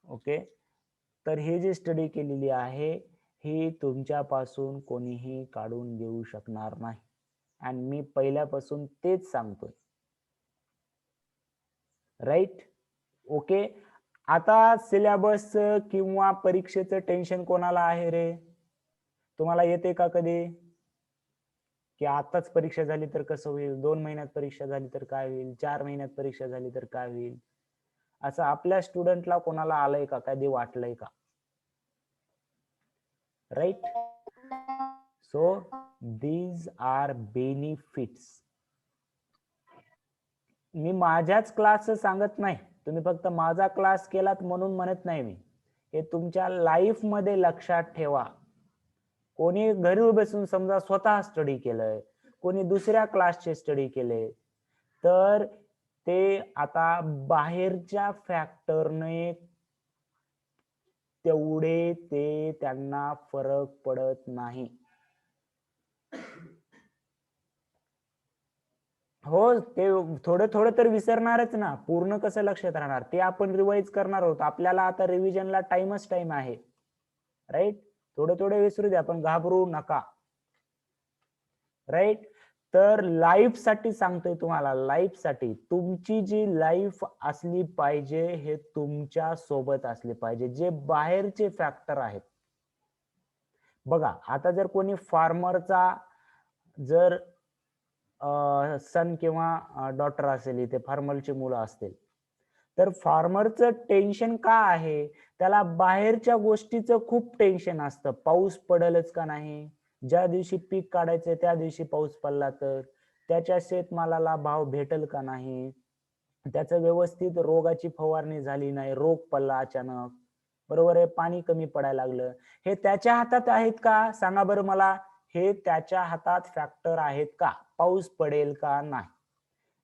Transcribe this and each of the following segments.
Okay, तर हे जे स्टडी केलेली आहे ही तुमच्यापासून कोणीही काढून घेऊ शकणार नाही आणि मी पहिल्यापासून तेच सांगतोय. राईट? ओके. आता सिलेबस किंवा परीक्षेचं टेन्शन कोणाला आहे रे? तुम्हाला येते का कधी की आताच परीक्षा झाली तर कसं होईल, 2 महिन्यात परीक्षा झाली तर काय होईल, 4 महिन्यात परीक्षा झाली तर काय होईल, असं आपल्या स्टुडंटला कोणाला आलंय का, कधी वाटलंय का? Right? So these are benefits. मी माझ्याच क्लासचं सांगत नाही, तुम्ही फक्त माझा क्लास केलात म्हणून म्हणत नाही मी, हे तुमच्या लाईफ मध्ये लक्षात ठेवा. कोणी घरी बसून समजा स्वतः स्टडी केलंय, कोणी दुसऱ्या क्लासचे स्टडी केले, तर ते आता बाहेरच्या फॅक्टरने तेवढे ते त्यांना फरक पडत नाही. हो, ते थोडं थोडं तर विसरणारच ना, पूर्ण कसं लक्षात राहणार, ते आपण रिवाइज करणार आहोत. आपल्याला आता रिव्हिजनला टाइमच टाइम आहे. राईट? थोडे थोडे विसरू द्या, पण घाबरू नका. राईट? तर लाईफ साठी सांगतोय तुम्हाला, लाईफ साठी तुमची जी लाईफ असली पाहिजे हे तुमच्या सोबत असले पाहिजे, जे बाहेरचे फॅक्टर आहेत. बघा, आता जर कोणी फार्मरचा जर सन किंवा डॉटर असेल, इथे फार्मरची मुलं असतील, तर फार्मरचं टेन्शन का आहे, त्याला बाहेरच्या गोष्टीचं खूप टेन्शन असतं. पाऊस पडेलच का नाही, ज्या दिवशी पीक काढायचं त्या दिवशी पाऊस पडला तर, त्याच्या शेतमालाला भाव भेटेल का नाही, त्याचं व्यवस्थित रोगाची फवारणी झाली नाही, रोग पडला अचानक, बरोबर आहे, पाणी कमी पडायला लागलं, हे त्याच्या हातात आहेत का, सांगा बरं मला. हे त्याच्या हातात फॅक्टर आहेत का? पाऊस पडेल का नाही,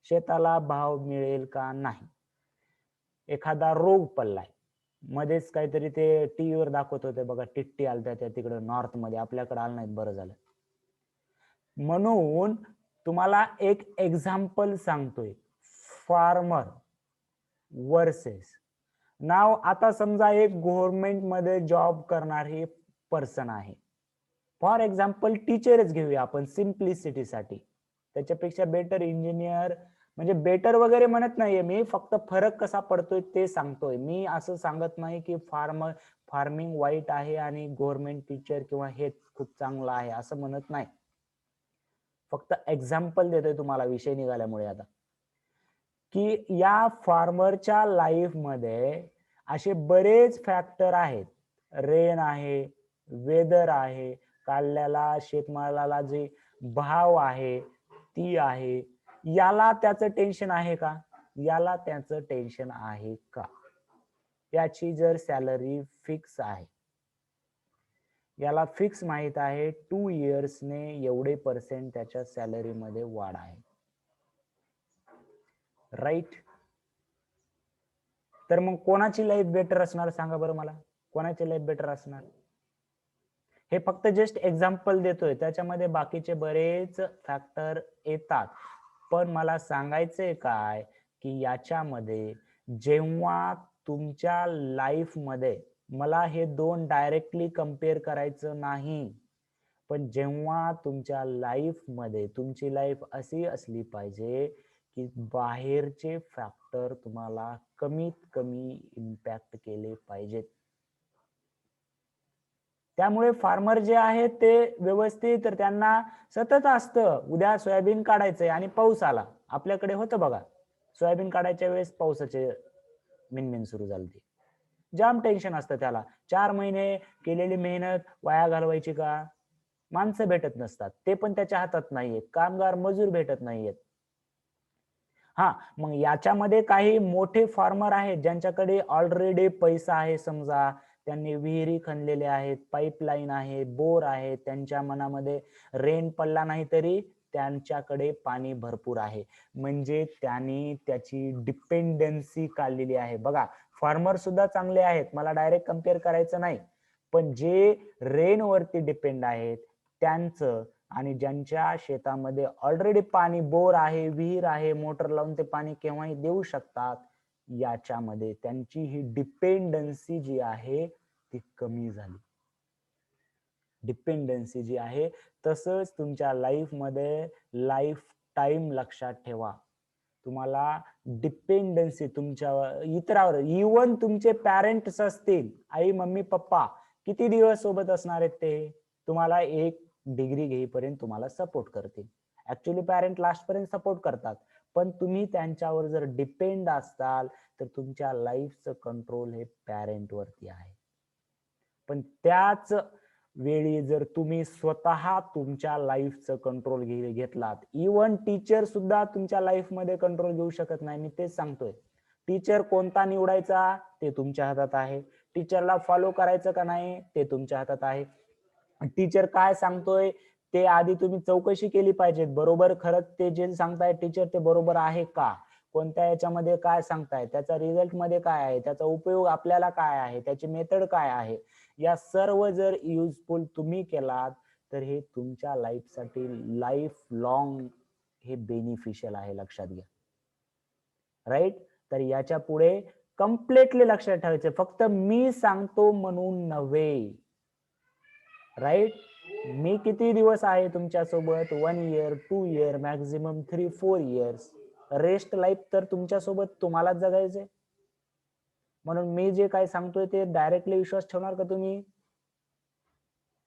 शेताला भाव मिळेल का नाही, एखादा रोग पडलाय, मध्येच काहीतरी ते टीव्हीवर दाखवत होते बघा, टिट्टी आलत्या त्या तिकडे नॉर्थ मध्ये, आपल्याकडे आलं नाहीत, बरं झालं. म्हणून तुम्हाला एक एक्झाम्पल सांगतोय, फार्मर वर्सेस नाव. आता समजा एक गव्हर्नमेंट मध्ये जॉब करणारे पर्सन आहे, फॉर एक्झाम्पल टीचरच घेऊया आपण सिम्प्लिसिटी साठी, त्याच्यापेक्षा बेटर इंजिनियर, म्हणजे बेटर वगैरे म्हणत नाहीये मी, फक्त फरक कसा पडतोय ते सांगतोय मी. असं सांगत नाही की फार्मिंग वाईट आहे आणि गव्हर्नमेंट टीचर किंवा हे खूप चांगलं आहे, असं म्हणत नाही, फक्त एक्झाम्पल देतोय तुम्हाला विषय निघाल्यामुळे आता, की या फार्मरच्या लाईफ मध्ये असे बरेच फॅक्टर आहेत. रेन आहे, वेदर आहे, काढलेला शेतमालाला जे भाव आहे ती आहे, याला त्याचं टेन्शन आहे का, याला त्याचं टेन्शन आहे का, याची जर सॅलरी फिक्स आहे, याला फिक्स माहित आहे 2 इयर्सने एवढे पर्सेंट त्याच्या सॅलरी मध्ये वाढ आहे. राईट? तर मग कोणाची लाईफ बेटर असणार सांगा बरं मला, कोणाची लाईफ बेटर असणार? हे फक्त जस्ट एक्झाम्पल देतोय, त्याच्यामध्ये बाकीचे बरेच फॅक्टर येतात, पण मला सांगायचंय काय की याच्यामध्ये जेव्हा तुमच्या लाईफ मध्ये, मला हे दोन डायरेक्टली कम्पेअर करायचं नाही, पण जेव्हा तुमच्या लाईफ मध्ये तुमची लाईफ अशी असली पाहिजे की बाहेरचे फॅक्टर तुम्हाला कमीत कमी इम्पॅक्ट केले पाहिजेत. त्यामुळे फार्मर जे आहेत ते व्यवस्थित, तर त्यांना सतत असतं, उद्या सोयाबीन काढायचंय आणि पाऊस आला, आपल्याकडे होतं बघा, सोयाबीन काढायच्या वेळेस पावसाचे मिनमिन सुरू झाली, जाम टेन्शन असतं त्याला. 4 महिने केलेली मेहनत वाया घालवायची का? माणसं भेटत नसतात, ते पण त्याच्या हातात नाहीये, कामगार मजूर भेटत नाहीयेत. हा, मग याच्यामध्ये काही मोठे फार्मर आहेत ज्यांच्याकडे ऑलरेडी पैसा आहे, समजा त्यांनी विहिरी खणलेले आहेत, पाईपलाईन आहे, बोर आहे, त्यांच्या मनामध्ये रेन पडला नाही तरी त्यांच्याकडे पाणी भरपूर आहे, म्हणजे त्यांनी त्याची डिपेंडन्सी काढलेली आहे. बघा, फार्मर सुद्धा चांगले आहेत, मला डायरेक्ट कम्पेअर करायचं नाही, पण जे रेन वरती डिपेंड आहेत त्यांचं, आणि ज्यांच्या शेतामध्ये ऑलरेडी पाणी, बोर आहे, विहीर आहे, मोटर लावून ते पाणी केव्हाही देऊ शकतात, याच्यामध्ये त्यांची ही डिपेंडन्सी जी आहे ती कमी झाली. डिपेंडन्सी जी आहे, तसंच तुमच्या लाईफमध्ये लाईफ टाइम लक्षात ठेवा, तुम्हाला डिपेंडन्सी तुमच्या इतरावर, इवन तुमचे पॅरेंट्स असतील, आई मम्मी पप्पा, किती दिवस सोबत असणार आहेत ते? तुम्हाला एक डिग्री घेईपर्यंत तुम्हाला सपोर्ट करतील. ऍक्च्युली पॅरेंट लास्ट पर्यंत सपोर्ट करतात, पण तुम्ही त्यांच्यावर जर डिपेंड असताल तर तुमच्या लाईफचं कंट्रोल हे पॅरेंट वरती आहे. पण त्याच वेळी जर तुम्ही स्वतः तुमच्या लाईफचं कंट्रोल घेतलात, इवन टीचर सुद्धा तुमच्या लाईफ मध्ये कंट्रोल घेऊ शकत नाही. मी तेच सांगतोय, टीचर कोणता निवडायचा ते तुमच्या हातात आहे. टीचरला फॉलो करायचं का नाही ते तुमच्या हातात आहे. टीचर काय सांगतोय ते आधी तुम्ही चौकशी केली पाहिजे, बरोबर खरंच ते जे सांगताय टीचर ते बरोबर आहे का, कोणत्या याच्यामध्ये काय सांगताय, त्याचा रिझल्ट मध्ये काय आहे, त्याचा उपयोग आपल्याला काय आहे, त्याची मेथड काय आहे, या सर्व जर युजफुल तुम्ही केलात तर हे तुमच्या लाईफसाठी लाईफ लॉंग हे बेनिफिशियल आहे, लक्षात घ्या. राईट. तर याच्या पुढे कम्प्लिटली लक्षात ठेवायचं, फक्त मी सांगतो म्हणून नव्हे. राईट. मी किती दिवस आहे तुमच्या सोबत? 1 year, 2 year, maximum 3-4 years. Rest life तर तुमच्या सोबत तुम्हालाच जगायचंय. म्हणून मी जे काय सांगतोय ते डायरेक्टली विश्वास ठेवणार का तुम्ही?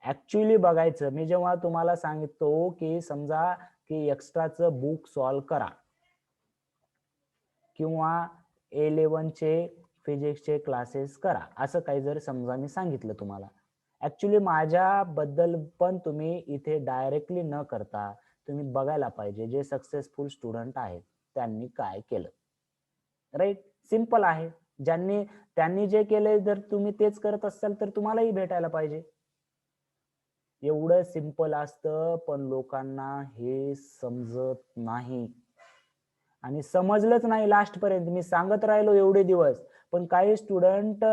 ऍक्च्युअली बघायचं. मी जेव्हा तुम्हाला सांगतो की समजा की एक्स्ट्राचं बुक सॉल्व्ह करा किंवा A11 चे फिजिक्सचे क्लासेस करा, असं काही जर समजा मी सांगितलं तुम्हाला, ऍक्च्युली माझ्याबद्दल पण तुम्ही इथे डायरेक्टली न करता तुम्ही बघायला पाहिजे जे सक्सेसफुल स्टुडंट आहेत त्यांनी काय केलं. राईट. सिंपल आहे. त्यांनी जे केलंय जर तुम्ही तेच करत असाल तर तुम्हालाही भेटायला पाहिजे. एवढं सिंपल असतं, पण लोकांना हे समजत नाही आणि समजलंच नाही लास्ट पर्यंत. मी सांगत राहिलो एवढे दिवस, पण काही स्टुडंट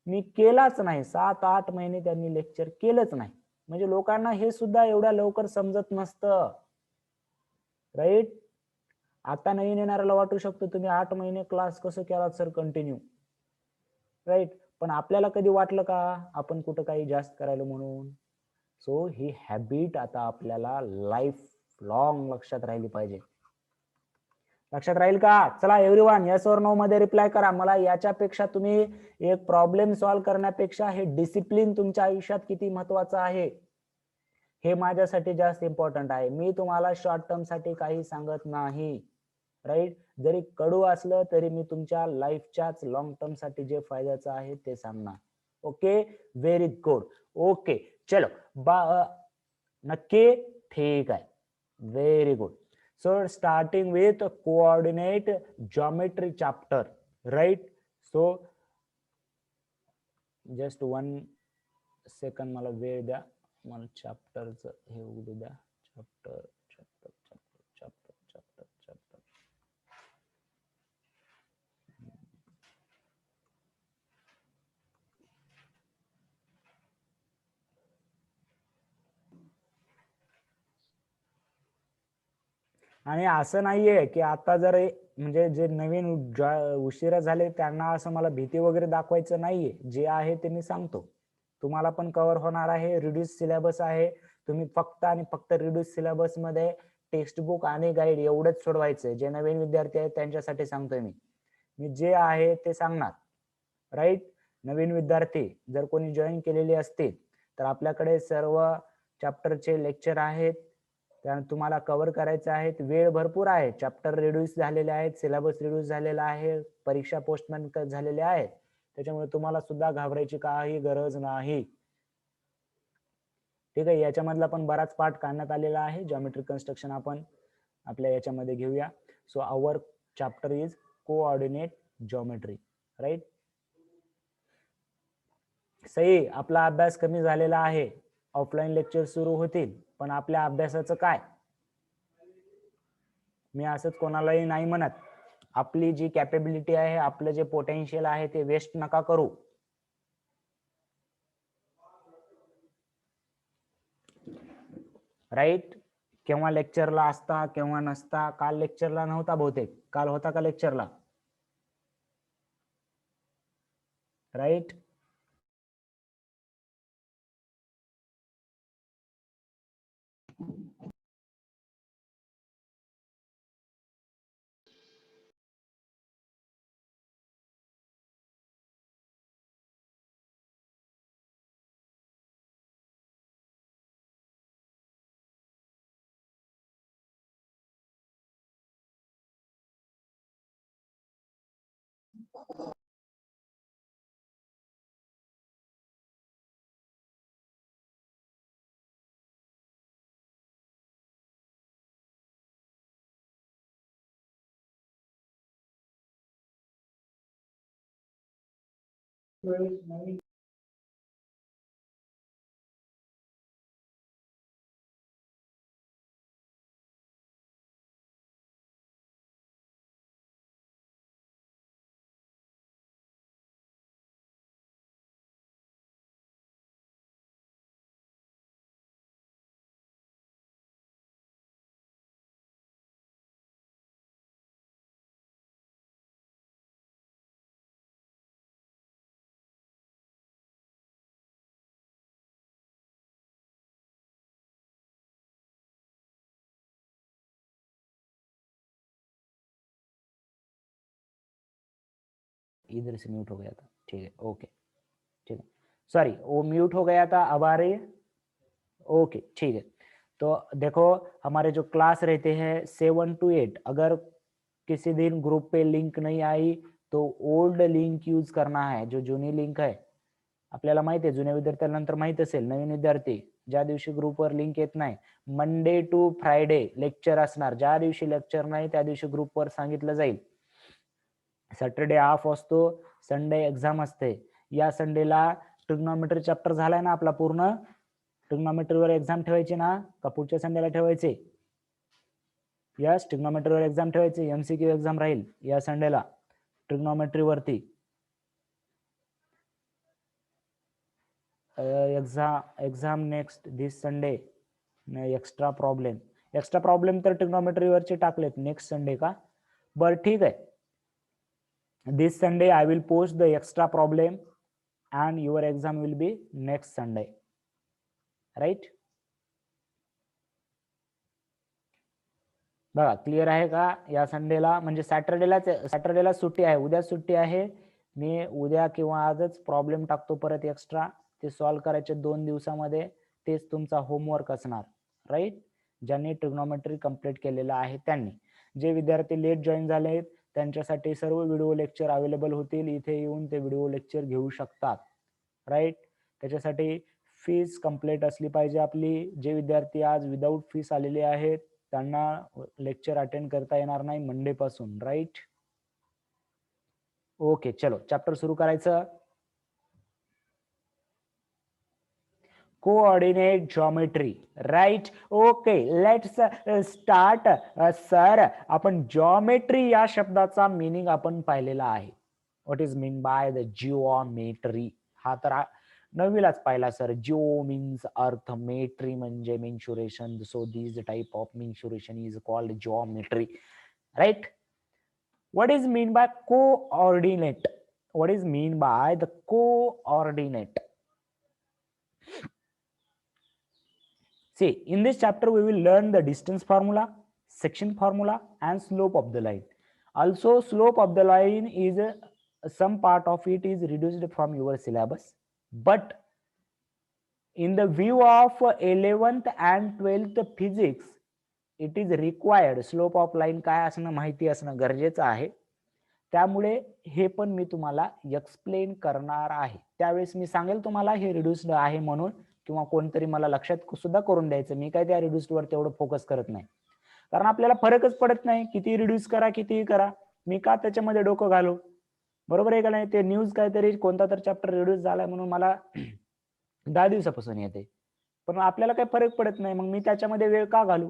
मी केलाच नाही, 7-8 महिने त्यांनी लेक्चर केलंच नाही. म्हणजे लोकांना हे सुद्धा एवढ्या लवकर समजत नसतं. राईट. आता नवीन येणाऱ्याला वाटू शकतो तुम्ही 8 महिने क्लास कसं केला सर कंटिन्यू. राईट. पण आपल्याला कधी वाटलं का आपण कुठं काही जास्त करायला म्हणून? सो ही हॅबिट आता आपल्याला लाईफ लॉंग लक्षात राहिली पाहिजे. लक्षात राहील का? चला एव्हरीवन येस और नो मध्ये रिप्लाय करा. मला याच्यापेक्षा तुम्ही एक प्रॉब्लेम सॉल्व्ह करण्यापेक्षा हे डिसिप्लिन तुमच्या आयुष्यात किती महत्वाचं आहे हे माझ्यासाठी जास्त इम्पॉर्टंट आहे. मी तुम्हाला शॉर्ट टर्म साठी काही सांगत नाही. राईट. जरी कडू असलं तरी मी तुमच्या लाईफच्याच लॉंग टर्म साठी जे फायद्याचं आहे ते सांगणार. ओके. Very good. ओके चलो नक्की ठीक आहे. Very good. So starting with coordinate geometry chapter, right? So just 1 second मला वेळ द्या, मला चॅप्टरचं हे उघडू द्या. Chapter chapter chapter chapter chapter chapter आणि असं नाहीये की आता जर म्हणजे जे नवीन उशिरा झाले त्यांना असं मला भीती वगैरे दाखवायचं नाहीये. जे आहे ते मी सांगतो. तुम्हाला पण कव्हर होणार आहे. रिड्यूस सिलेबस आहे. तुम्ही फक्त आणि फक्त रिड्यूस सिलेबस मध्ये टेक्स्ट बुक आणि गाईड एवढंच सोडवायचंय. जे नवीन विद्यार्थी आहेत त्यांच्यासाठी सांगतोय मी जे आहे ते सांगणार. राईट. नवीन विद्यार्थी जर कोणी जॉईन केलेले असतील तर आपल्याकडे सर्व चॅप्टरचे लेक्चर आहेत, त्या तुम्हाला कव्हर करायचे आहेत. वेळ भरपूर आहे. चॅप्टर रिड्यूस झालेले आहेत, सिलेबस रिड्यूस झालेला आहे, परीक्षा पोस्टपोन झालेले आहेत. त्याच्यामुळे तुम्हाला सुद्धा घाबरायची काही गरज नाही. ठीक आहे. याच्यामधला पण बराच पार्ट काढण्यात आलेला आहे. जॉमेट्रिक कन्स्ट्रक्शन आपण आपल्या याच्यामध्ये घेऊया. So our chapter is coordinate geometry. Right. सही. आपला अभ्यास कमी झालेला आहे. ऑफलाईन लेक्चर सुरू होतील, पण आपल्या अभ्यासाचं काय? मी असंच कोणालाही नाही म्हणत. आपली जी कॅपेबिलिटी आहे, आपलं जे पोटेन्शियल आहे ते वेस्ट नका करू. राईट. केव्हा लेक्चरला असता केव्हा नसता. काल लेक्चरला नव्हता बहुतेक. काल होता का लेक्चरला? राइट. इधर से म्यूट हो गया था. ठीक है, ओके, ठीक है, सॉरी वो म्यूट हो गया था. अब आ रही है? ओके, ठीक है. तो देखो हमारे जो क्लास रहते हैं 7 to 8, अगर किसी दिन ग्रुप पे लिंक नाही आई तो ओल्ड लिंक यूज करना है. जो जुनी लिंक आहे आपल्याला माहिती आहे, जुन्या विद्यार्थ्यांनंतर माहित असेल, नवीन विद्यार्थी ज्या दिवशी ग्रुपवर लिंक येत नाही, मंडे टू फ्रायडे लेक्चर असणार. ज्या दिवशी लेक्चर नाही त्या दिवशी ग्रुपवर सांगितलं जाईल. सॅटरडे ऑफ असतो, संडे एक्झाम असते. या संडेला ट्रिग्नोमेट्री चॅप्टर झालाय ना आपला पूर्ण. ट्रिग्नोमेट्रीवर एक्झाम ठेवायची ना का पुढच्या संडेला ठेवायचे? यस, ट्रिग्नोमेट्रीवर एक्झाम ठेवायची. एमसीक्यू एक्झाम राहील या संडेला ट्रिग्नोमेट्री वरती. Exam next this Sunday. Extra problem तर ट्रिग्नोमेट्री वरचे टाकलेत. नेक्स्ट संडे का? बरं ठीक आहे. This Sunday I will post the extra problem and your exam will be next Sunday, right? बघा क्लिअर आहे का? या संडेला म्हणजे सॅटर्डेला सुट्टी आहे. उद्या सुट्टी आहे. मी उद्या किंवा आजच प्रॉब्लेम टाकतो परत एक्स्ट्रा. ते सॉल्व्ह करायचे 2 दिवसामध्ये. तेच तुमचा होमवर्क असणार, राईट? ज्यांनी ट्रिग्नोमेट्री कंप्लीट केलेला आहे त्यांनी. जे विद्यार्थी लेट जॉईन झाले आहेत त्यांच्यासाठी सर्व व्हिडिओ लेक्चर अवेलेबल होतील. इथे येऊन ते व्हिडिओ लेक्चर घेऊ शकतात, राईट? त्याच्यासाठी फीस कंप्लीट असली पाहिजे आपली. जे विद्यार्थी आज विदाऊट फीस आलेले आहेत त्यांना लेक्चर अटेंड करता येणार नाही मंडे पासून, राईट? ओके, चलो चॅप्टर सुरू करायचं. Coordinate geometry, right? Okay, let's start. Sir, आपण जॉमेट्री या शब्दाचा मीनिंग आपण पाहिलेला आहे. What is mean by the geometry? हा तर नववीलाच पाहिला sir. Jio means earth, metry म्हणजे mensuration. So this type of mensuration is called geometry, right? What is mean by coordinate? What is mean by the coordinate? See, in this chapter we will learn the distance formula, section formula and slope of the line. Also slope of the line is some part of it is reduced from your syllabus, but in the view of 11th and 12th physics it is required. Slope of line काय असणं माहिती असणं गरजेचं आहे. त्यामुळे हे पण मी तुम्हाला एक्सप्लेन करणार आहे. त्यावेळेस मी सांगेल तुम्हाला हे रिड्यूस्ड आहे म्हणून, किंवा कोणतरी मला लक्षात सुद्धा करून द्यायचं. मी काय त्या रिड्यूस्ड वर तेवढं फोकस करत नाही, कारण आपल्याला फरकच पडत नाही. किती रिड्यूस करा, कितीही करा, मी का त्याच्यामध्ये डोकं घालू? बरोबर आहे का नाही? ते न्यूज काहीतरी कोणता तर चॅप्टर रिड्यूस झालाय म्हणून मला 10 दिवसापासून येते, पण आपल्याला काही फरक पडत नाही. मग मी त्याच्यामध्ये वेळ का घालू?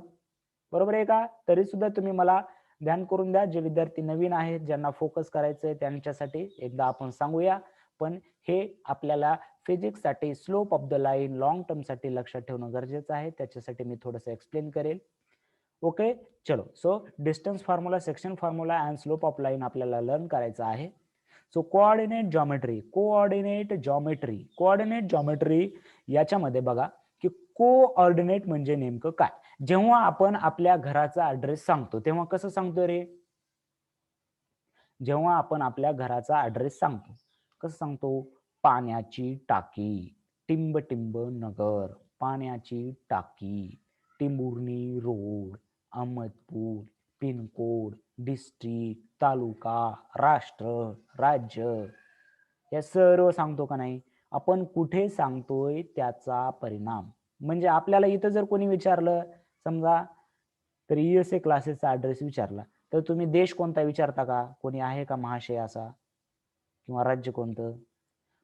बरोबर आहे का? तरी सुद्धा तुम्ही मला ध्यान करून द्या. जे विद्यार्थी नवीन आहेत, ज्यांना फोकस करायचंय त्यांच्यासाठी एकदा आपण सांगूया. पण हे आपल्याला फिजिक्स साठी slope of the line long term साठी लक्षात ठेवणं गरजेचं आहे. त्याच्यासाठी मी थोडंसं एक्सप्लेन करेल. ओके, चलो. So distance formula, section formula and slope of line आपल्याला लर्न करायचं आहे. सो कोऑर्डिनेट जॉमेट्री याच्यामध्ये बघा की कोऑर्डिनेट म्हणजे नेमकं काय. जेव्हा आपण आपल्या घराचा ऍड्रेस सांगतो तेव्हा कसं सांगतो रे. जेव्हा आपण आपल्या घराचा ऍड्रेस सांगतो कसं सांगतो. पाण्याची टाकी, टिंब टिंब नगर, पाण्याची टाकी, टिंबुर्णी रोड, अहमदपूर, पिनकोड, डिस्ट्रिक्ट, तालुका, राष्ट्र, राज्य, या सर्व सांगतो का नाही. आपण कुठे सांगतोय त्याचा परिणाम. म्हणजे आपल्याला इथं जर कोणी विचारलं समजा तर ESA क्लासेसचा ऍड्रेस विचारला तर तुम्ही देश कोणता विचारता का. कोणी आहे का महाशय असा, किंवा राज्य कोणतं.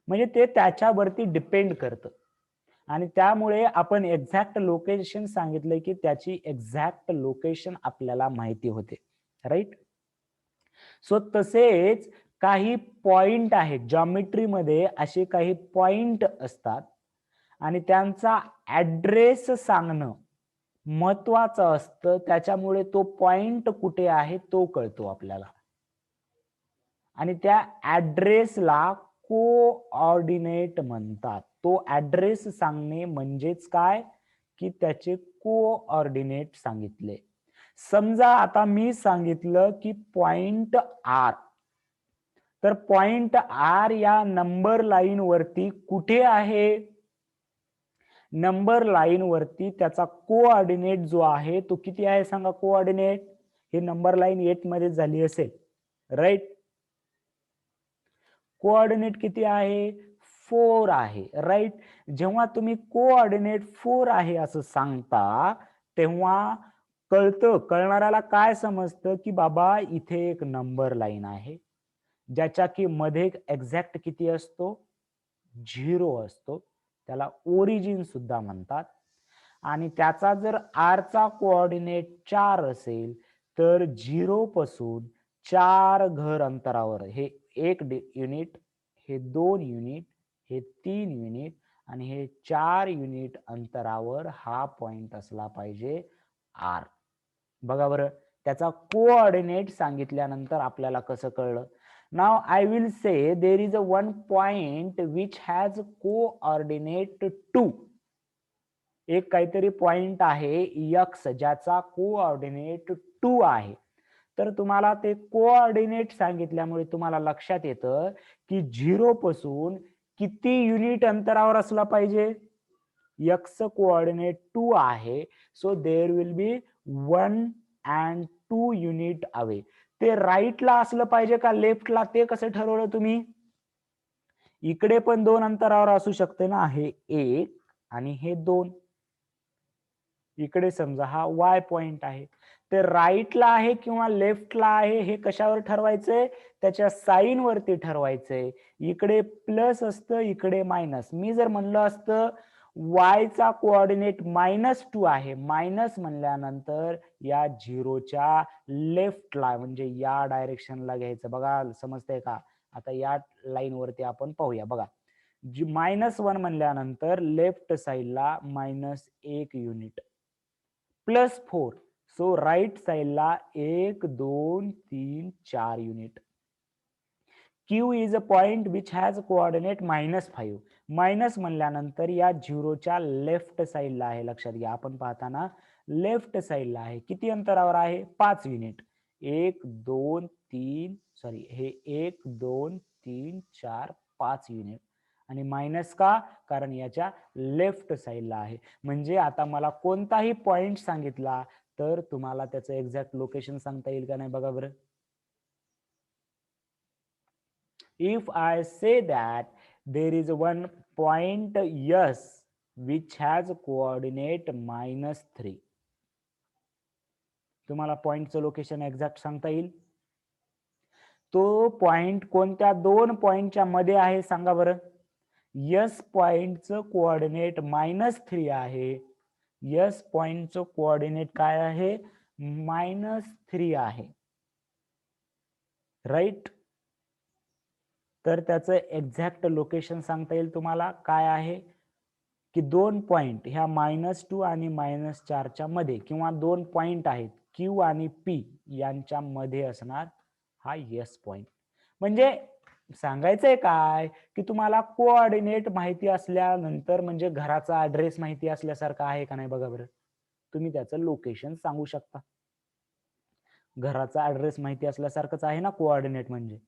म्हणजे ते त्याच्यावरती डिपेंड करतं आणि त्यामुळे आपण एक्झॅक्ट लोकेशन सांगितलंय की त्याची एक्झॅक्ट लोकेशन आपल्याला माहिती होते. राईट. सो तसेच काही पॉइंट आहेत जॉमेट्रीमध्ये, असे काही पॉइंट असतात आणि त्यांचा ऍड्रेस सांगणं महत्वाचं असतं. त्याच्यामुळे तो पॉइंट कुठे आहे तो कळतो आपल्याला आणि त्या ऍड्रेसला कोऑर्डिनेट म्हणतात. तो ऍड्रेस सांगणे म्हणजेच काय की त्याचे कोऑर्डिनेट सांगितले. समजा आता मी सांगितलं की पॉइंट आर, तर पॉइंट आर या नंबर लाईन वरती कुठे आहे. नंबर लाईन वरती त्याचा कोऑर्डिनेट जो आहे तो किती आहे सांगा. कोऑर्डिनेट हे नंबर लाईन 8 मध्ये झाली असेल. राईट. कोऑर्डिनेट किती आहे 4 आहे. राईट. जेव्हा तुम्ही कोऑर्डिनेट 4 आहे असं सांगता तेव्हा कळणाऱ्याला काय समजतं की बाबा इथे एक नंबर लाईन आहे ज्याच्या की मध्ये एक्झॅक्ट किती असतो 0 असतो. त्याला ओरिजिन सुद्धा म्हणतात. आणि त्याचा जर आर चा कोऑर्डिनेट 4 असेल तर 0 पासून 4 घर अंतरावर हे 1 युनिट, हे 2 युनिट, हे 3 युनिट आणि हे 4 युनिट अंतरावर हा पॉइंट असला पाहिजे आर. बघा बरं त्याचा कोऑर्डिनेट सांगितल्यानंतर आपल्याला कसं कळलं. Now I will say there is a one point which has coordinate 2. एक काहीतरी पॉइंट आहे एक्स ज्याचा कोऑर्डिनेट 2 आहे. तर तुम्हाला ते कोऑर्डिनेट सांगितल्यामुळे तुम्हाला लक्षात येतं की 0 पासून किती युनिट अंतरावर असला पाहिजे. एक्स कोऑर्डिनेट 2 आहे. So there will be 1 and 2 unit away. ते राईटला असलं पाहिजे का लेफ्टला ते कसं ठरवलं तुम्ही. इकडे पण 2 अंतरावर असू शकते ना. हे 1 आणि हे 2. इकडे समजा हा वाय पॉइंट आहे. ते राईटला आहे किंवा लेफ्टला आहे हे कशावर ठरवायचंय त्याच्या साइन वरती ठरवायचंय. इकडे प्लस असतं इकडे मायनस. मी जर म्हणलं असतं y चा कोऑर्डिनेट -2 आहे. मायनस म्हणल्यानंतर या 0च्या लेफ्टला म्हणजे या डायरेक्शनला घ्यायचं. बघा समजतंय का. आता या लाईन वरती आपण पाहूया. बघा -1 म्हणल्यानंतर लेफ्ट साइडला -1 युनिट, +4. सो राईट साइडला 1 2 3 4 unit. Q is a point which has coordinate -5. Minus म्हणल्यानंतर या 0च्या लेफ्ट साइडला आहे. लक्षात घ्या आपण पाहताना लेफ्ट साइडला आहे. किती अंतरावर आहे 5 युनिट. 1 2 3 सॉरी हे 1 2 3 4 5 युनिट. आणि मायनस का कारण याच्या लेफ्ट साइडला आहे. म्हणजे आता मला कोणताही पॉइंट सांगितला तर तुम्हाला त्याचं एक्झॅक्ट लोकेशन सांगता येईल का नाही बघा बरं. If I say that there is one point S which has coordinate -3. तुम्हाला पॉइंटचं लोकेशन एक्झॅक्ट सांगता येईल. तो पॉइंट कोणत्या 2 पॉइंटच्या मध्ये आहे सांगा बरं. S पॉइंटचं कोऑर्डिनेट -3 आहे. S पॉइंटचं कोऑर्डिनेट काय आहे -3 आहे. राईट. तर त्याचं एक्झॅक्ट लोकेशन सांगता येईल तुम्हाला काय आहे की 2 पॉइंट ह्या -2 आणि -4च्या मध्ये किंवा 2 पॉइंट आहेत Q आणि P यांच्या मध्ये असणार हा S पॉइंट. म्हणजे सांगायचंय काय की तुम्हाला कोऑर्डिनेट माहिती असल्यानंतर म्हणजे घराचा ऍड्रेस माहिती असल्यासारखं आहे का नाही बघा बरं. तुम्ही त्याचं लोकेशन सांगू शकता. घराचा ऍड्रेस माहिती असल्यासारखंच आहे ना कोऑर्डिनेट म्हणजे.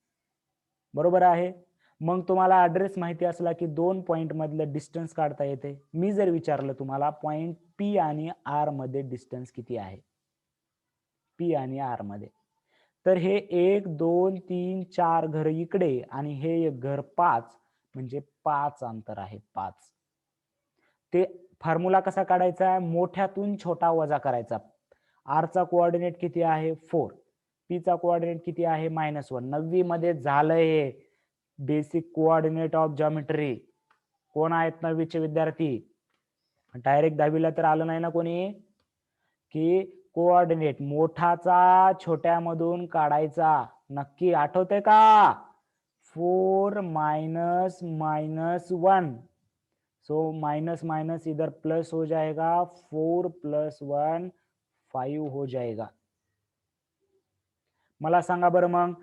बरोबर आहे. मग तुम्हाला ऍड्रेस माहिती असला की 2 पॉइंट मधलं डिस्टन्स काढता येते. मी जर विचारलं तुम्हाला पॉइंट पी आणि आर मध्ये डिस्टन्स किती आहे, पी आणि आर मध्ये, तर हे 1 2 3 4 घर इकडे आणि हे एक घर 5 म्हणजे 5 अंतर आहे 5. ते फॉर्म्युला कसा काढायचा, मोठ्यातून छोटा वजा करायचा. आर चा कोऑर्डिनेट किती आहे 4, पी चा कोऑर्डिनेट किती आहे -1. 9वी मध्ये झालंय बेसिक कोऑर्डिनेट ऑफ जॉमेट्री. कोण आहेत 9वीचे विद्यार्थी? डायरेक्ट 10वीला तर आलं नाही ना कोणी, की कोऑर्डिनेट मोठाचा छोट्यामधून काढायचा. नक्की आठवतंय का? 4 minus minus 1, so minus minus इधर प्लस हो जाएगा, 4 प्लस 1 5 हो जाएगा. मला सांगा बरं मग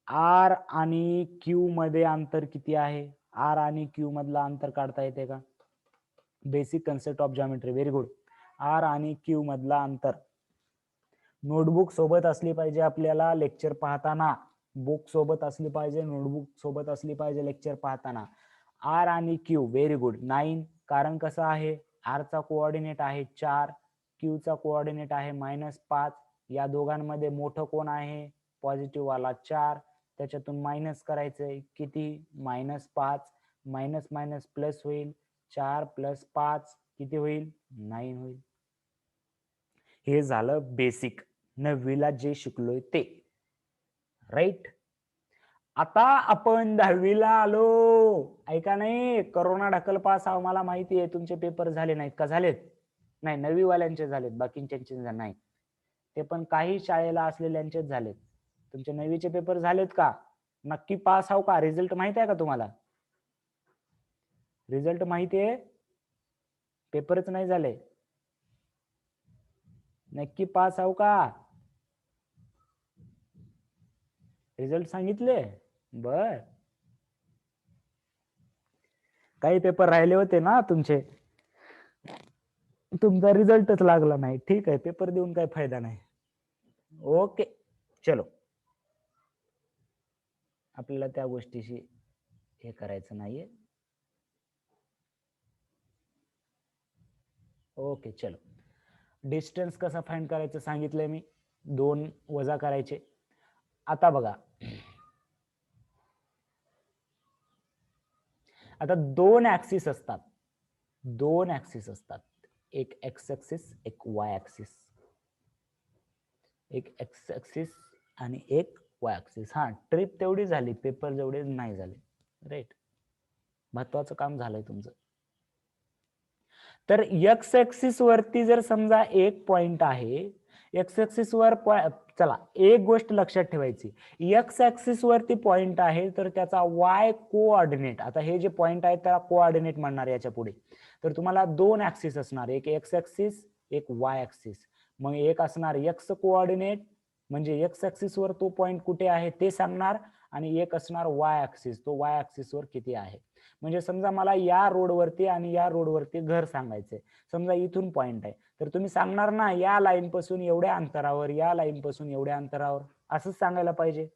आर आणि क्यू मध्ये अंतर किती आहे? आर आणि क्यू मधला अंतर काढता येते का? Basic concept of geometry. Very good. R आणि क्यू मधला अंतर. नोटबुक सोबत असली पाहिजे आपल्याला लेक्चर पाहताना. बुक सोबत असली पाहिजे, नोटबुक सोबत असली पाहिजे लेक्चर पाहताना. आर आणि क्यू. Very good. 9. कारण कसं आहे, आर चा कोऑर्डिनेट आहे 4, क्यू चा कोऑर्डिनेट आहे -5. या दोघांमध्ये मोठं कोण आहे? पॉझिटिव्ह वाला 4. त्याच्यातून मायनस करायचंय किती? -5. मायनस मायनस प्लस होईल. 4 प्लस 5 किती होईल? 9 होईल. हे झालं बेसिक 9वीला जे शिकलोय ते. राईट. आता आपण 10वीला आलो. ऐका नाही, करोना ढकल पास मला माहिती आहे तुमचे पेपर झाले नाहीत का? झालेत? नाही, 9वी वाल्यांचे झालेत, बाकीच्यांचे नाही. ते पण काही शाळेला असलेल्यांचेच झालेत. तुमचे 9वीचे पेपर झालेत का? नक्की पास आहो का? रिझल्ट माहिती आहे का तुम्हाला? रिझल्ट माहिती आहे, पेपरच नाही झाले. नक्की पास आहो का? रिझल्ट सांगितले? बर. काही पेपर राहिले होते ना तुमचे, तुमचा रिझल्टच लागला नाही. ठीक आहे, पेपर देऊन काही फायदा नाही. ओके, चलो. आपल्याला त्या गोष्टीशी हे करायचं नाहीये. ओके, चलो. डिस्टन्स कसा फाइंड करायचं सांगितलंय मी. 2 वजा करायचे. आता बघा, आता 2 ऍक्सिस असतात. 2 ऍक्सिस असतात. एक एक्स ऍक्सिस, एक वाय ऍक्सिस. एक एक्स ऍक्सिस आणि एक वाय ऍक्सिस. हा, ट्रिप तेवढी झाली, पेपर जेवढे नाही झाले. राईट. महत्वाचं काम झालंय तुमचं. तर एक्स ऍक्सिस वरती जर समजा एक पॉइंट आहे, एक्स ऍक्सिस वर चला एक गोष्ट लक्षात ठेवायची, एक्स ऍक्सिस वरती पॉइंट आहे तर त्याचा वाय कोऑर्डिनेट, आता हे जे पॉइंट आहे त्याला कोऑर्डिनेट म्हणणार याच्या पुढे. तर तुम्हाला 2 ऍक्सिस असणार, एक एक्स ऍक्सिस, एक वाय ऍक्सिस. मग एक असणार एक्स कोऑर्डिनेट, म्हणजे एक्स ऍक्सिस वर तो पॉइंट कुठे आहे ते सांगणार, आणि एक असणार वाय ऍक्सिस, तो वाय ऍक्सिस वर किती आहे. म्हणजे समजा मला या रोडवरती आणि या रोडवरती घर सांगायचंय. समजा इथून पॉइंट आहे, तर तुम्ही सांगणार ना या लाईन पासून एवढ्या अंतरावर, या लाईन पासून एवढ्या अंतरावर, असंच सांगायला पाहिजे.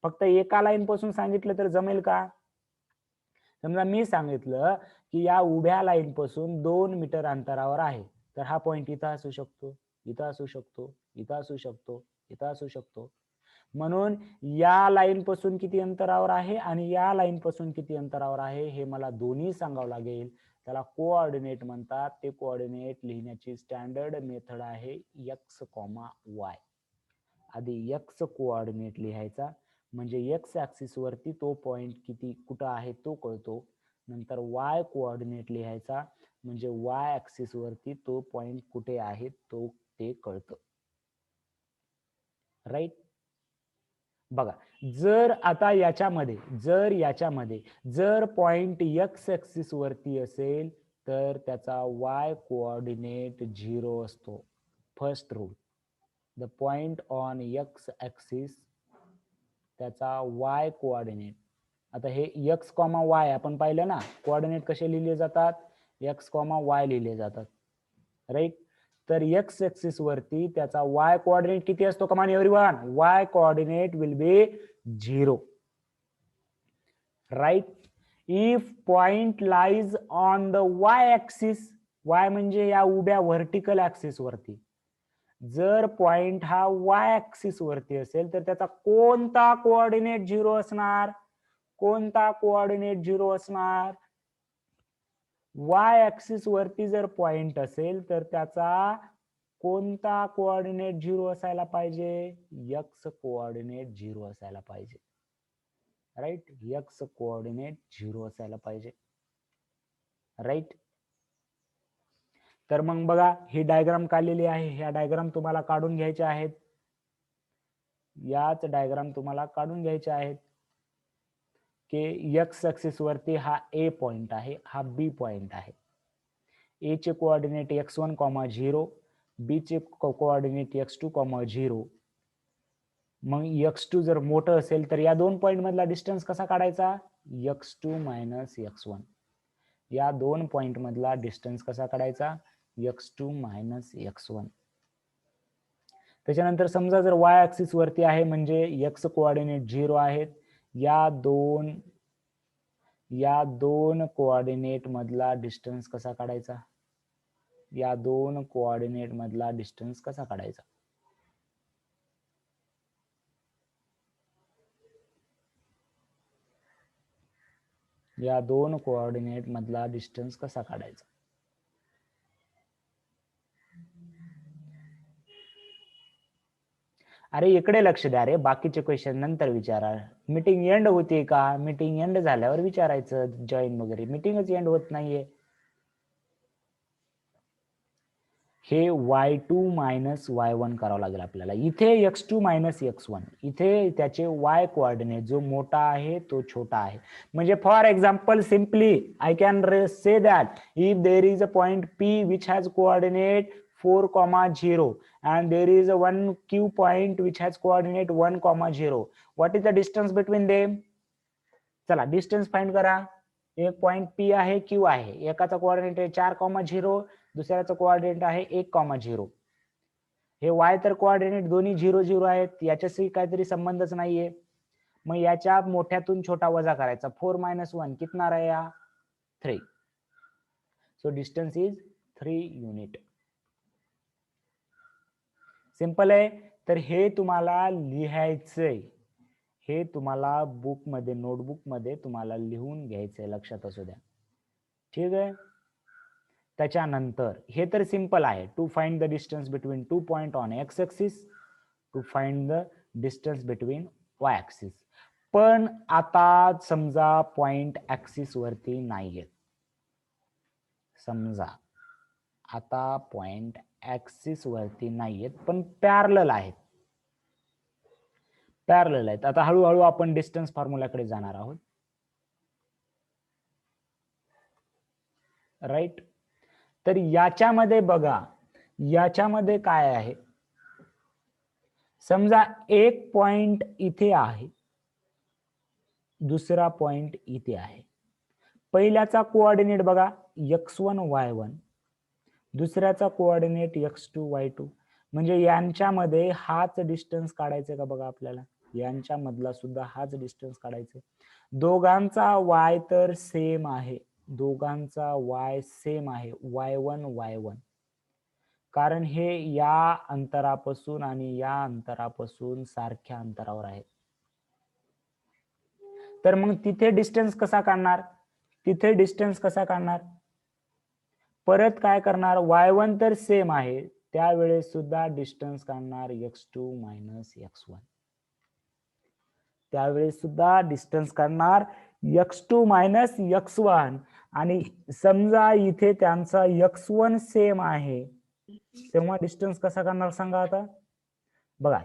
फक्त एका लाईन पासून सांगितलं तर जमेल का? समजा मी सांगितलं की या उभ्या लाईन पासून 2 मीटर अंतरावर आहे, तर हा पॉइंट इथं असू शकतो, इथं असू शकतो, इथं असू शकतो, इथं असू शकतो. म्हणून या लाईन पासून किती अंतरावर आहे आणि या लाईन पासून किती अंतरावर आहे हे मला दोन्ही सांगावं लागेल. त्याला कोऑर्डिनेट म्हणतात. ते कोऑर्डिनेट लिहिण्याची स्टँडर्ड मेथड आहे एक्स, वाय. आधी एक्स कोऑर्डिनेट लिहायचा, म्हणजे एक्स ऍक्सिस वरती तो पॉइंट किती कुठं आहे तो कळतो. नंतर वाय कोऑर्डिनेट लिहायचा, म्हणजे वाय ऍक्सिस वरती तो पॉइंट कुठे आहे तो ते कळतं. राईट. बघा, जर आता याच्यामध्ये जर पॉइंट एक्स ऍक्सिस वरती असेल तर त्याचा वाय कोऑर्डिनेट 0 असतो. First rule, the point on X axis, त्याचा वाय कोऑर्डिनेट आता हे एक्स कॉमा वाय आपण पाहिलं ना, कोऑर्डिनेट कसे लिहिले जातात, एक्स कॉमा वाय लिहिले जातात, राईट. तर एक्स ऍक्सिस वरती त्याचा वाय कोऑर्डिनेट किती असतो come on everyone, Y coordinate will be 0, right. If point lies on the Y axis, Y म्हणजे या उभ्या व्हर्टिकल ऍक्सिस वरती, जर पॉइंट हा वाय ऍक्सिस वरती असेल तर त्याचा कोणता कोऑर्डिनेट 0 असणार, कोणता कोऑर्डिनेट 0 असणार, वाय ऍक्सिस वरती जर पॉइंट असेल तर त्याचा कोणता कोऑर्डिनेट 0 असायला पाहिजे, एक्स कोऑर्डिनेट 0 असायला पाहिजे, राईट. एक्स कोऑर्डिनेट 0 असायला पाहिजे, राईट. तर मग बघा ही डायग्राम काढलेली आहे, ह्या डायग्राम तुम्हाला काढून घ्यायच्या आहेत, याच डायग्राम तुम्हाला काढून घ्यायच्या आहेत की एक्स ऍक्सिस वरती हा ए पॉइंट आहे, हा बी पॉइंट आहे. ए चे कोऑर्डिनेट x1, 0, बी चे कोऑर्डिनेट x2, 0. मग x2 जर मोठं असेल तर या दोन पॉइंट मधला डिस्टन्स कसा काढायचा, x2 मायनस x1. या दोन पॉइंट मधला डिस्टन्स कसा काढायचा, x2 मायनस x1. त्याच्यानंतर समजा जर y ऍक्सिस वरती आहे म्हणजे x कोऑर्डिनेट 0 आहेत, या दोन कोऑर्डिनेट मधला डिस्टन्स कसा काढायचा, या दोन कोऑर्डिनेट मधला डिस्टन्स कसा काढायचा, या दोन कोऑर्डिनेट मधला डिस्टन्स कसा काढायचा. अरे इकडे लक्ष द्या रे, बाकीचे क्वेश्चन नंतर विचारा. मीटिंग एंड होते का, मीटिंग एंड झाल्यावर विचारायचं जॉईन वगैरे, मीटिंगच एंड होत नाहीये. हे y2 मायनस y1 करावं लागेल आपल्याला. इथे x2 मायनस x1, इथे त्याचे y कोऑर्डिनेट जो मोठा आहे तो छोटा आहे. म्हणजे for example simply I can say that if there is a point P which has coordinate 4, 0 and there is a one Q point which has coordinate 1, 0. What is the distance between them? चला distance find करा. एक point P आहे, Q आहे, एकाचा coordinate आहे 4, 0, दुसऱ्याचा coordinate आहे 1, 0. हे y तर कोऑर्डिनेट दोन्ही 0, 0 आहेत, याच्याशी काहीतरी संबंधच नाहीये. मग याच्या मोठ्यातून छोटा वजा करायचा. 4 - 1 कितना रहेगा, 3. So distance is 3 unit. Simple आहे. तर हे तुम्हाला लिहायचंय, हे तुम्हाला बुक मध्ये, नोटबुक मध्ये तुम्हाला लिहून घ्यायचंय, लक्षात असू द्या, ठीक आहे. त्याच्यानंतर हे तर सिंपल आहे, to find the distance between two point on X axis, to find the distance between Y axis. पण आता समजा पॉइंट ऍक्सिस वरती नाहीये, समजा आता पॉइंट ऍक्सिस वरती नाहीयेत पण पॅरलल आहेत, पॅरलल आहेत. आता हळूहळू आपण डिस्टन्स फॉर्म्युलाकडे जाणार आहोत, राईट. तर याच्यामध्ये बघा, याच्यामध्ये काय आहे, समजा एक पॉइंट इथे आहे, दुसरा पॉइंट इथे आहे. पहिल्याचा कोऑर्डिनेट बघा x1, y1, दुसऱ्याचा कोऑर्डिनेट x2, y2. म्हणजे यांच्यामध्ये हाच डिस्टन्स काढायचा का बघा आपल्याला, यांच्या मधला सुद्धा हाच डिस्टन्स काढायचा. दोघांचा y तर सेम आहे, दोघांचा y सेम आहे, y1, y1, कारण हे या अंतरापासून आणि या अंतरापासून सारख्या अंतरावर आहे. तर मग तिथे डिस्टन्स कसा काढणार, तिथे डिस्टन्स कसा काढणार, परत काय करणार, y1 तर सेम आहे, त्यावेळेस सुद्धा डिस्टन्स काढणार x2 मायनस x1, त्यावेळेस सुद्धा डिस्टन्स काढणार x2 मायनस x1. आणि समजा इथे त्यांचा x1 सेम आहे, तेव्हा डिस्टन्स कसा काढणार सांगा. आता बघा,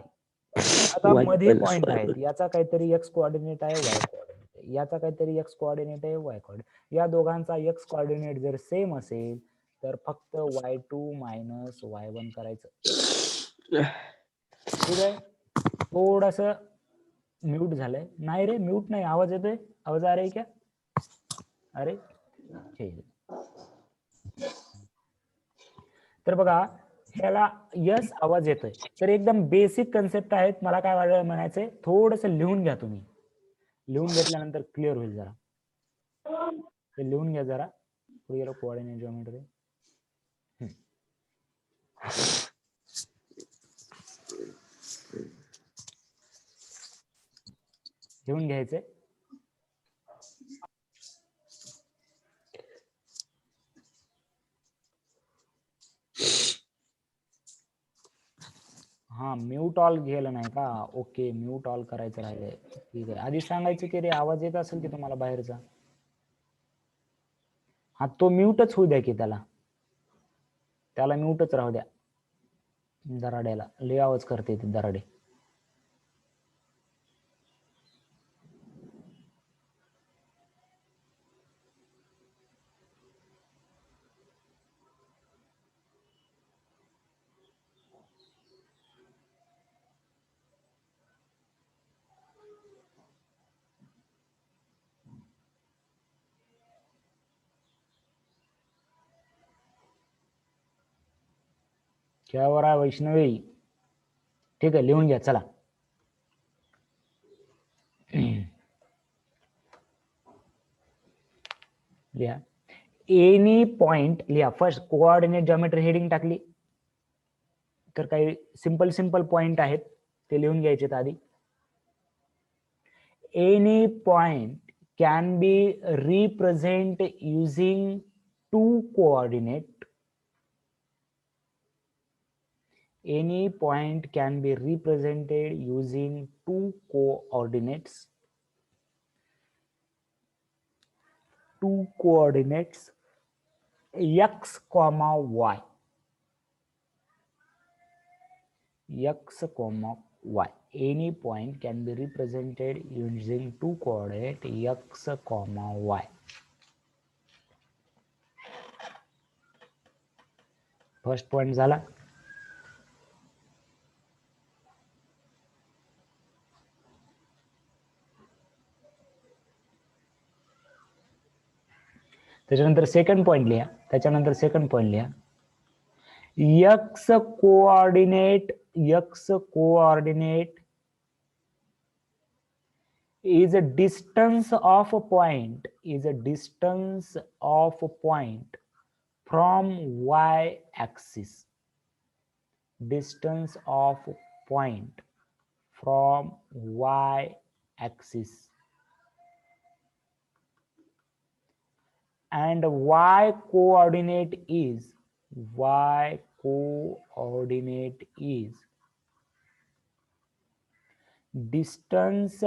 आता मध्ये पॉइंट आहेत, याचा काहीतरी x कोऑर्डिनेट आहे, y कोऑर्डिनेट आहे, याचा काहीतरी x कोऑर्डिनेट आहे, y कोऑर्डिनेट. या दोघांचा x कोऑर्डिनेट जर सेम असेल तर फक्त y2 मायनस y1 करायचं, ठीक आहे. थोडस म्यूट झालंय, नाही रे म्यूट नाही, आवाज येतोय. आवाज आ रही है क्या? अरे ठीक. तर बघा ह्याला यस आवाज येतोय. तर एकदम बेसिक कन्सेप्ट आहेत. मला काय म्हणायचंय, थोडस लिहून घ्या तुम्ही. लिहून घेतल्यानंतर क्लिअर होईल जरा. ते लिहून घ्या जरा. कोऑर्डिनेट जॉमेट्री लिहून घ्यायचंय. हा म्यूट ऑल गेलं नाही का? ओके, म्यूट ऑल करायचं राहिलंय. ठीक आहे. आधी सांगायचं की रे आवाज येत असेल की तुम्हाला बाहेरचा. हा तो म्यूटच होऊ द्या की त्याला म्यूटच राहू द्या. दराड्याला लय आवाज करते ती दराडे. क्या हो रहा है वैष्णवी? ठीक आहे, लिहून घ्या चला. लिहा. एनी पॉइंट लिहा. फर्स्ट कोऑर्डिनेट जॉमेट्री हेडिंग टाकली तर काही सिंपल पॉइंट आहेत ते लिहून घ्यायचे आधी. Any point can be represent using two coordinate. Any point can be represented using two coordinates. Two coordinates x comma y. X comma y. Any point can be represented using two coordinate x comma y. First point झाला. त्याच्यानंतर second point लिहा. त्याच्यानंतर second point लिहा. x coordinate is a distance of a point from y axis. Distance of point from y axis. And y coordinate is distance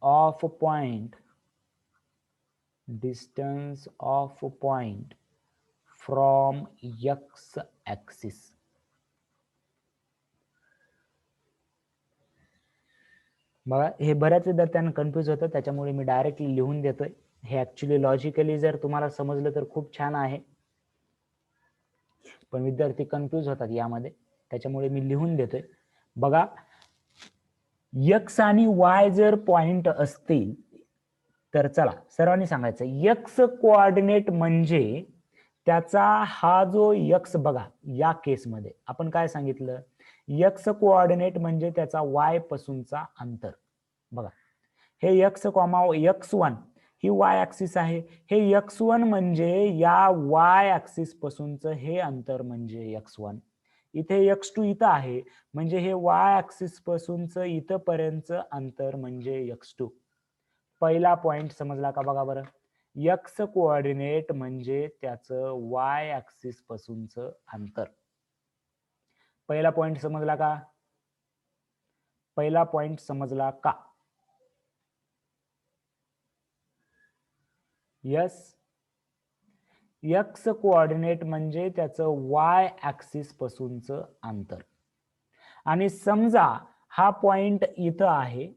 of a point from x axis. बघा हे बऱ्याच विद्यार्थ्यांना confuse होतं, त्याच्यामुळे मी directly लिहून देतोय. हे ऍक्च्युली लॉजिकली जर तुम्हाला समजलं तर खूप छान आहे, पण विद्यार्थी कन्फ्यूज होतात यामध्ये, त्याच्यामुळे मी लिहून देतोय. बघा x आणि y जर पॉइंट असतील तर चला सर्वांनी सांगायचं x कोऑर्डिनेट म्हणजे त्याचा हा जो x, बघा या केसमध्ये आपण काय सांगितलं, x कोऑर्डिनेट म्हणजे त्याचा y पासूनचा अंतर. बघा हे x, x1 ही y ऍक्सिस आहे. हे x1 म्हणजे या y ऍक्सिस पासूनचं हे अंतर म्हणजे x1. इथे x2 इथं आहे म्हणजे हे y ऍक्सिस पासूनचं इथपर्यंत अंतर म्हणजे x2. पहिला पॉइंट समजला का? बघा बरं, x कोऑर्डिनेट म्हणजे त्याचं y ऍक्सिस पासूनचं अंतर. पहिला पॉइंट समजला का? पहिला पॉइंट समजला का? यस. x कोऑर्डिनेट म्हणजे त्याचं y ऍक्सिस पासूनचं अंतर. आणि समजा हा पॉइंट इथं आहे,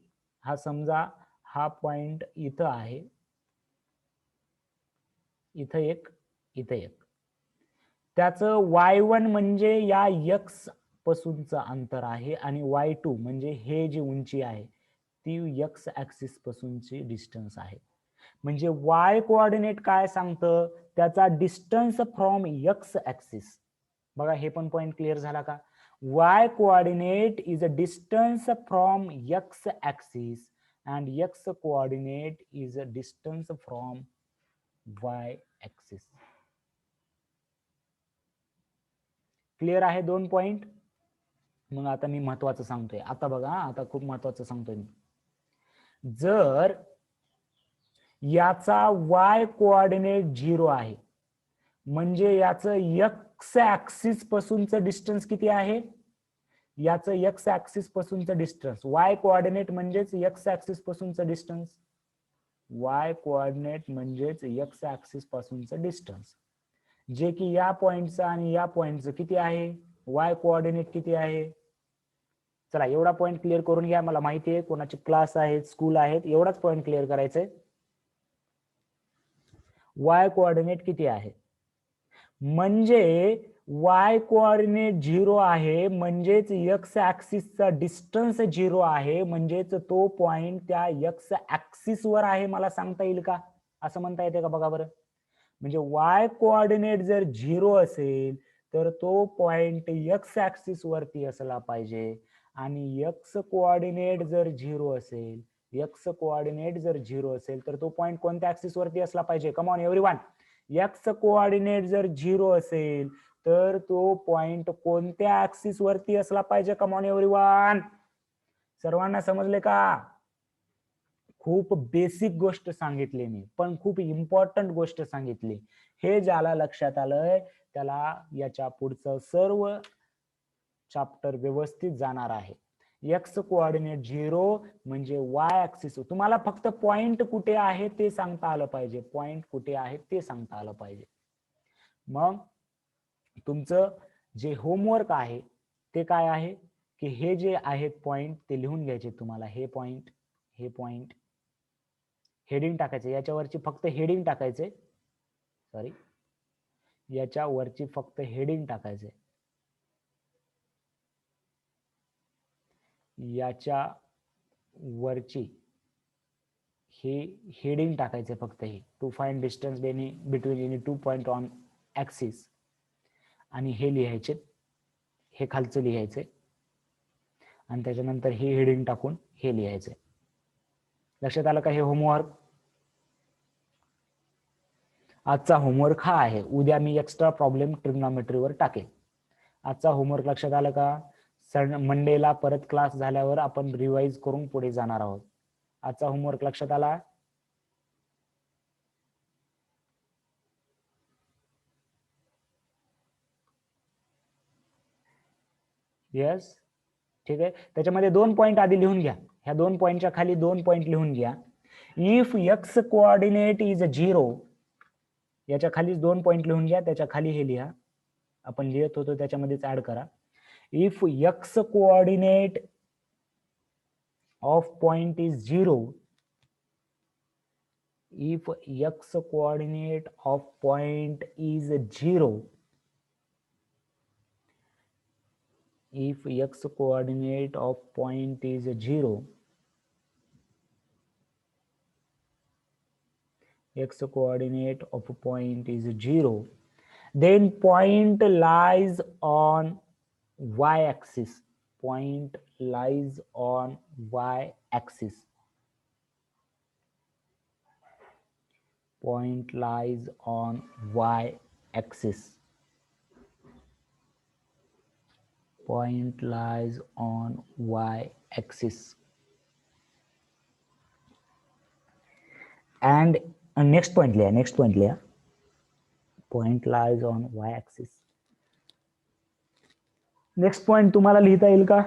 समजा हा पॉइंट इथं आहे, इथं एक, इथं एक. त्याचं y1 म्हणजे या x पासूनचं अंतर आहे आणि y2 म्हणजे हे जी उंची आहे ती एक्स ऍक्सिस पासूनची डिस्टन्स आहे. म्हणजे वाय कोऑर्डिनेट काय सांगतं, त्याचा डिस्टन्स फ्रॉम एक्स ऍक्सिस. बघा हे पण पॉइंट क्लिअर झाला का? Y coordinate is a distance from x axis and x coordinate is a distance from Y axis. Clear आहे 2 पॉइंट. मग आता मी महत्वाचं सांगतोय. आता बघा, आता खूप महत्वाचं सांगतोय मी. जर याचा वाय कोऑर्डिनेट 0 आहे, म्हणजे याचं एक्स ऍक्सिस पासूनचं डिस्टन्स किती आहे? याचं एक्स ऍक्सिस पासूनचं डिस्टन्स, वाय कोऑर्डिनेट म्हणजेच एक्स ऍक्सिस पासूनचं डिस्टन्स. वाय कोऑर्डिनेट म्हणजेच एक्स ऍक्सिस पासूनचं डिस्टन्स, जे की या पॉइंटचं आणि या पॉइंटचं किती आहे? वाय कोऑर्डिनेट किती आहे? चला एवढा पॉइंट क्लिअर करून घ्या. मला माहिती आहे कोणाचे क्लास आहेत, स्कूल आहेत, एवढाच पॉइंट क्लिअर करायचंय. वाय कोऑर्डिनेट किती आहे? म्हणजे वाय कोऑर्डिनेट 0 आहे, म्हणजेच एक्स ऍक्सिसचा डिस्टन्स 0 आहे, म्हणजेच तो पॉइंट त्या एक्स ऍक्सिस वर आहे. मला सांगता येईल का? असं म्हणता येते का? बघा बरं. म्हणजे वाय कोऑर्डिनेट जर 0 असेल तर तो पॉइंट एक्स ऍक्सिस वरती असला पाहिजे, आणि एक्स कोऑर्डिनेट जर 0 असेल, एक्स कोऑर्डिनेट जर 0 असेल तर तो पॉइंट कोणत्या ऍक्सिस वरती असला पाहिजे? Come on everyone. X coordinate जर 0 असेल तर तो पॉइंट कोणत्या ऍक्सिस वरती असला पाहिजे? Come on everyone. सर्वांना समजले का? खूप बेसिक गोष्ट सांगितली मी, पण खूप इम्पॉर्टंट गोष्ट सांगितली. हे ज्याला लक्षात आलंय त्याला याच्या पुढचं सर्व चॅप्टर व्यवस्थित जाणार आहे. एक्स कोऑर्डिनेट 0 म्हणजे वाय ऍक्सिस. तुम्हाला फक्त पॉइंट कुठे आहे ते सांगता आलं पाहिजे. पॉइंट कुठे आहे ते सांगता आलं पाहिजे. मग तुमचं जे होमवर्क आहे ते काय आहे की हे जे आहेत पॉइंट ते लिहून घ्यायचे तुम्हाला. हे पॉइंट, हे पॉइंट हेडिंग टाकायचे. याच्यावरची फक्त हेडिंग टाकायचे. सॉरी, याच्यावरची फक्त हेडिंग टाकायचे. याच्या वरची हे हेडिंग टाकायचे फक्त. हे to find distance between any 2 point on axis. आणि हे लिहायचे, हे खालचं लिहायचे, आणि त्याच्यानंतर हे हेडिंग टाकून हे लिहायचे. लक्षात आलं का? हे होमवर्क. आजचा होमवर्क हा आहे. उद्या मी एक्स्ट्रा प्रॉब्लेम ट्रिग्नोमेट्रीवर टाकेल. आजचा होमवर्क लक्षात आलं का? मंडेला परत क्लास झाल्यावर आपण रिवाइज करून पुढे जाणार आहोत. आजचा होमवर्क लक्षात आला? यस, ठीक आहे. त्याच्यामध्ये 2 पॉइंट आधी लिहून घ्या. ह्या 2 पॉइंटच्या खाली 2 पॉइंट लिहून घ्या. इफ एक्स कोऑर्डिनेट इज 0, याच्या खाली 2 पॉइंट लिहून घ्या. त्याच्या खाली हे लिहा, आपण लिहित होतो त्याच्यामध्येच ऍड करा. If x coordinate of point is 0, if x coordinate of point is 0, if x coordinate of point is 0, x coordinate of point is 0, then point lies on y axis. Point lies on y axis. Point lies on y axis. Point lies on y axis. And next point लिहा, next point लिहा. Point lies on y axis. Next point तुम्हाला लिहिता येईल का?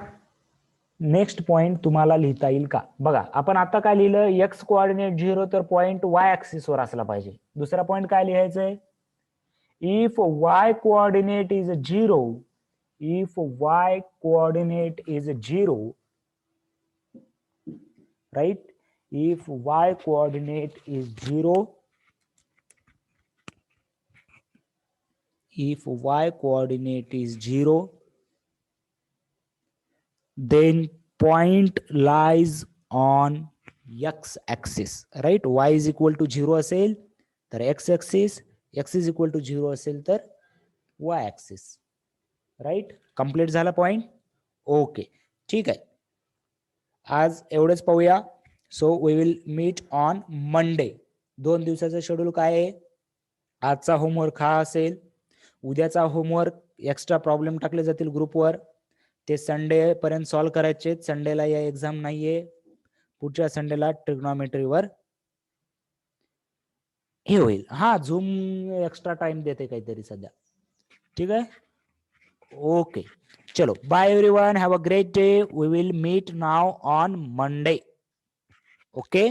Next point तुम्हाला लिहिता येईल का? बघा, आपण आता काय लिहिलं? एक्स कोऑर्डिनेट 0 तर पॉइंट वाय ऍक्सिस वर असला पाहिजे. दुसरा पॉइंट काय लिहायचंय? If y coordinate is 0, if y coordinate is 0, right? If y coordinate is 0, if y coordinate is 0, then point lies on X axis, right. Y is equal to 0 असेल तर X axis, X is equal to 0 असेल तर Y axis, right. Complete झाला point. Okay, ठीक आहे. आज एवढंच पाहूया. So we will meet on Monday. 2 दिवसाचं शेड्यूल काय आहे? आजचा होमवर्क हा असेल, उद्याचा होमवर्क एक्स्ट्रा प्रॉब्लेम टाकले जातील ग्रुपवर, ते संडे पर्यंत सॉल्व्ह करायचे. संडेला या एक्झाम नाहीये, पुढच्या संडेला ट्रिग्नॉमेट्रीवर हे होईल. हा, झूम एक्स्ट्रा टाइम देते काहीतरी सध्या. ठीक आहे, ओके. चलो, bye everyone, have a great day. We will meet now on Monday. Okay,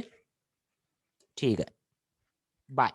ठीक है, बाय.